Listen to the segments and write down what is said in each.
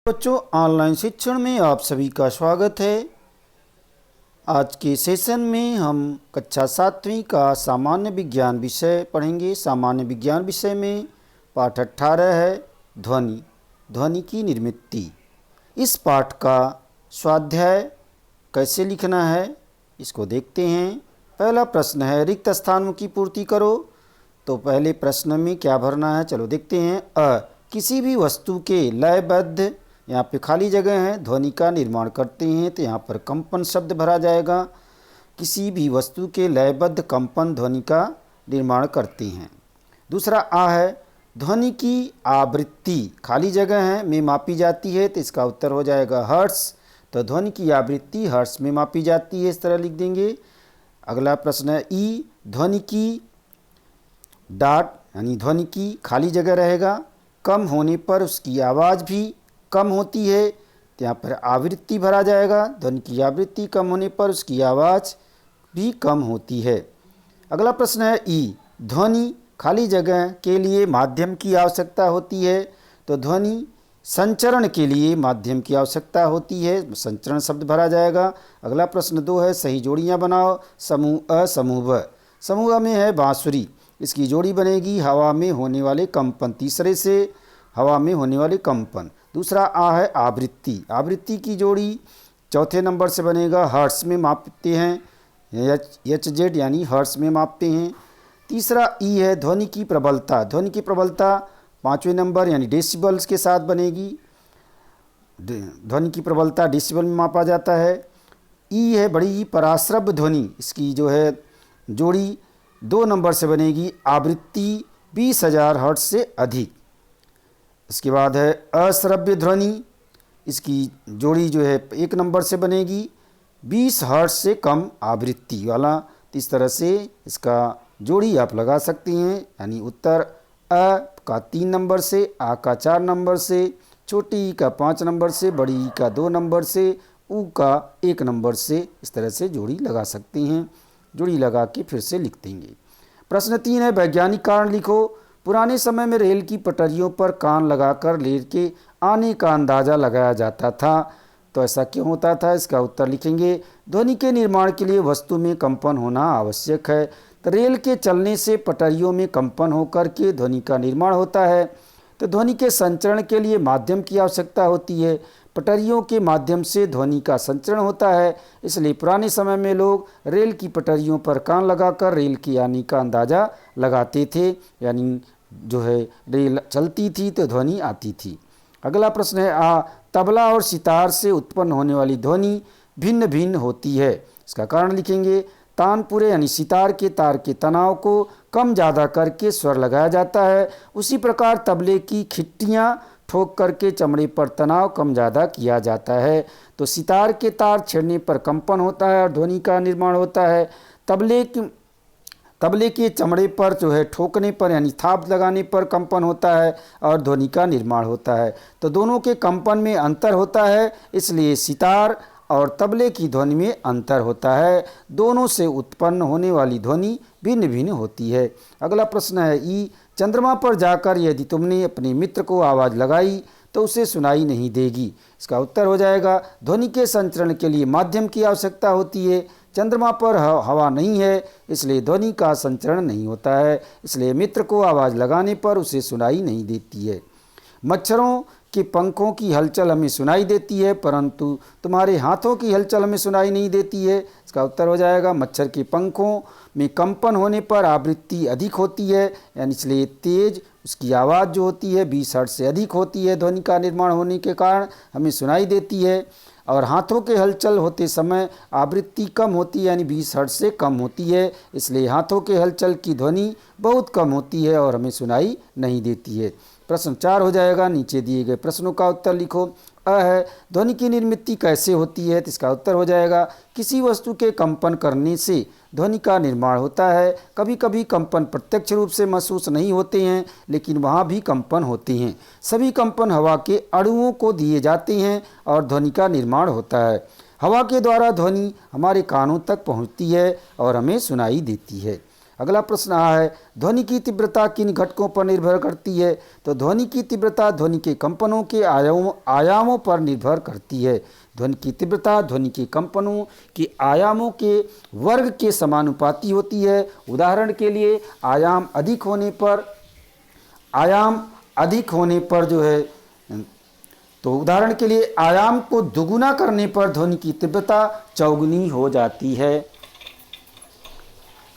बच्चों, ऑनलाइन शिक्षण में आप सभी का स्वागत है। आज के सेशन में हम कक्षा 7वीं का सामान्य विज्ञान विषय पढ़ेंगे। सामान्य विज्ञान विषय में पाठ 18 है ध्वनि, ध्वनि की निर्मिति। इस पाठ का स्वाध्याय कैसे लिखना है इसको देखते हैं। पहला प्रश्न है रिक्त स्थानों की पूर्ति करो। तो पहले प्रश्न में क्या भरना है, चलो देखते हैं। किसी भी वस्तु के लयबद्ध, यहाँ पे खाली जगह है, ध्वनि का निर्माण करते हैं, तो यहाँ पर कंपन शब्द भरा जाएगा। किसी भी वस्तु के लयबद्ध कंपन ध्वनि का निर्माण करते हैं। दूसरा है ध्वनि की आवृत्ति, खाली जगह है, में मापी जाती है, तो इसका उत्तर हो जाएगा हर्ट्ज। तो ध्वनि की आवृत्ति हर्ट्ज में मापी जाती है, इस तरह लिख देंगे। अगला प्रश्न है ध्वनि की डाट, यानी ध्वनि की खाली जगह रहेगा, कम होने पर उसकी आवाज़ भी कम होती है, तो यहाँ पर आवृत्ति भरा जाएगा। ध्वनि की आवृत्ति कम होने पर उसकी आवाज़ भी कम होती है। अगला प्रश्न है ध्वनि खाली जगह के लिए माध्यम की आवश्यकता होती है। तो ध्वनि संचरण के लिए माध्यम की आवश्यकता होती है, संचरण शब्द भरा जाएगा। अगला प्रश्न 2 है सही जोड़ियाँ बनाओ। समूह अ समूह ब। समूह में है बांसुरी, इसकी जोड़ी बनेगी हवा में होने वाले कंपन, तीसरे से हवा में होने वाले कंपन। दूसरा है आवृत्ति, आवृत्ति की जोड़ी चौथे नंबर से बनेगा, हर्ट्ज में मापते हैं, एच जेड यानी हर्ट्ज में मापते हैं। तीसरा है ध्वनि की प्रबलता, ध्वनि की प्रबलता 5वें नंबर यानी डेसिबल्स के साथ बनेगी। ध्वनि की प्रबलता डेसिबल में मापा जाता है। है बड़ी पराश्रव्य ध्वनि, इसकी जो है जोड़ी 2 नंबर से बनेगी, आवृत्ति 20,000 हर्ट्ज से अधिक। इसके बाद है अश्रव्य ध्वनि, इसकी जोड़ी जो है 1 नंबर से बनेगी, 20 हर्ट्ज से कम आवृत्ति वाला। तो इस तरह से इसका जोड़ी आप लगा सकते हैं, यानी उत्तर अ का 3 नंबर से, आ का 4 नंबर से, छोटी ई का 5 नंबर से, बड़ी ई का 2 नंबर से, ऊ का 1 नंबर से, इस तरह से जोड़ी लगा सकते हैं। जोड़ी लगा के फिर से लिख देंगे। प्रश्न 3 है वैज्ञानिक कारण लिखो। पुराने समय में रेल की पटरियों पर कान लगाकर रेल के आने का अंदाज़ा लगाया जाता था। तो ऐसा क्यों होता था, इसका उत्तर लिखेंगे। ध्वनि के निर्माण के लिए वस्तु में कंपन होना आवश्यक है। तो रेल के चलने से पटरियों में कंपन होकर के ध्वनि का निर्माण होता है। तो ध्वनि के संचरण के लिए माध्यम की आवश्यकता होती है। पटरियों के माध्यम से ध्वनि का संचरण होता है, इसलिए पुराने समय में लोग रेल की पटरियों पर कान लगाकर रेल की आने का अंदाज़ा लगाते थे, यानी जो है रेल चलती थी तो ध्वनि आती थी। अगला प्रश्न है तबला और सितार से उत्पन्न होने वाली ध्वनि भिन्न भिन्न होती है। इसका कारण लिखेंगे। तानपुरे यानी सितार के तार के तनाव को कम ज़्यादा करके स्वर लगाया जाता है, उसी प्रकार तबले की खिट्टियाँ ठोक करके चमड़े पर तनाव कम ज़्यादा किया जाता है। तो सितार के तार छेड़ने पर कंपन होता है और ध्वनि का निर्माण होता है। तबले के चमड़े पर जो है ठोकने पर यानी थाप लगाने पर कंपन होता है और ध्वनि का निर्माण होता है। तो दोनों के कंपन में अंतर होता है, इसलिए सितार और तबले की ध्वनि में अंतर होता है। दोनों से उत्पन्न होने वाली ध्वनि भिन्न भिन्न होती है। अगला प्रश्न है चंद्रमा पर जाकर यदि तुमने अपने मित्र को आवाज़ लगाई तो उसे सुनाई नहीं देगी। इसका उत्तर हो जाएगा ध्वनि के संचरण के लिए माध्यम की आवश्यकता होती है। चंद्रमा पर हवा नहीं है, इसलिए ध्वनि का संचरण नहीं होता है, इसलिए मित्र को आवाज़ लगाने पर उसे सुनाई नहीं देती है। मच्छरों के पंखों की हलचल हमें सुनाई देती है, परंतु तुम्हारे हाथों की हलचल हमें सुनाई नहीं देती है। इसका उत्तर हो जाएगा मच्छर के पंखों में कंपन होने पर आवृत्ति अधिक होती है, यानी इसलिए तेज उसकी आवाज़ जो होती है 20 हर्ट्ज से अधिक होती है। ध्वनि का निर्माण होने के कारण हमें सुनाई देती है। और हाथों के हलचल होते समय आवृत्ति कम होती है, यानी 20 हर्ट्ज से कम होती है, इसलिए हाथों के हलचल की ध्वनि बहुत कम होती है और हमें सुनाई नहीं देती है। प्रश्न 4 हो जाएगा। नीचे दिए गए प्रश्नों का उत्तर लिखो। है ध्वनि की निर्मिति कैसे होती है, तो इसका उत्तर हो जाएगा किसी वस्तु के कंपन करने से ध्वनि का निर्माण होता है। कभी कभी कंपन प्रत्यक्ष रूप से महसूस नहीं होते हैं, लेकिन वहाँ भी कंपन होते हैं। सभी कंपन हवा के अणुओं को दिए जाते हैं और ध्वनि का निर्माण होता है। हवा के द्वारा ध्वनि हमारे कानों तक पहुँचती है और हमें सुनाई देती है। अगला प्रश्न आ है, ध्वनि की तीव्रता किन घटकों पर निर्भर करती है? तो ध्वनि की तीव्रता ध्वनि के कंपनों के आयामों पर निर्भर करती है। ध्वनि की तीव्रता ध्वनि के कंपनों के आयामों के वर्ग के समानुपाती होती है। उदाहरण के लिए आयाम अधिक होने पर जो है, तो उदाहरण के लिए आयाम को दुगुना करने पर ध्वनि की तीव्रता चौगुनी हो जाती है।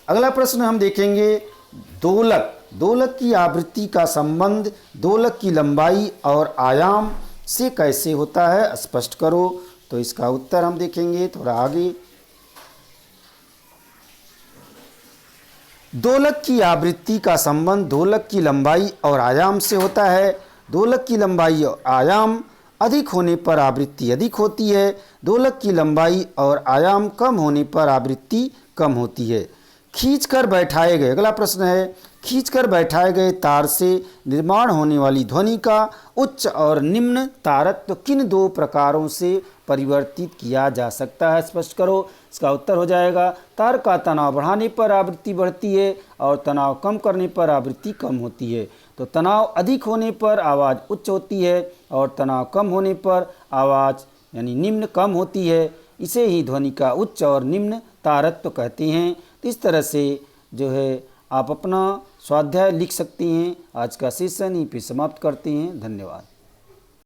अगला प्रश्न हम देखेंगे, दोलक की आवृत्ति का संबंध दोलक की लंबाई और आयाम से कैसे होता है, स्पष्ट करो। तो इसका उत्तर हम देखेंगे थोड़ा आगे। दोलक की आवृत्ति का संबंध दोलक की लंबाई और आयाम से होता है। दोलक की लंबाई और आयाम अधिक होने पर आवृत्ति अधिक होती है। दोलक की लंबाई और आयाम कम होने पर आवृत्ति कम होती है। खींचकर बैठाए गए, अगला प्रश्न है, खींचकर बैठाए गए तार से निर्माण होने वाली ध्वनि का उच्च और निम्न तारत्व किन दो प्रकारों से परिवर्तित किया जा सकता है, स्पष्ट करो। इसका उत्तर हो जाएगा, तार का तनाव बढ़ाने पर आवृत्ति बढ़ती है और तनाव कम करने पर आवृत्ति कम होती है। तो तनाव अधिक होने पर आवाज़ उच्च होती है और तनाव कम होने पर आवाज़ यानी निम्न कम होती है। इसे ही ध्वनि का उच्च और निम्न तारत्व कहते हैं। तो इस तरह से जो है आप अपना स्वाध्याय लिख सकते हैं। आज का सेशन यहीं पे समाप्त करते हैं। धन्यवाद।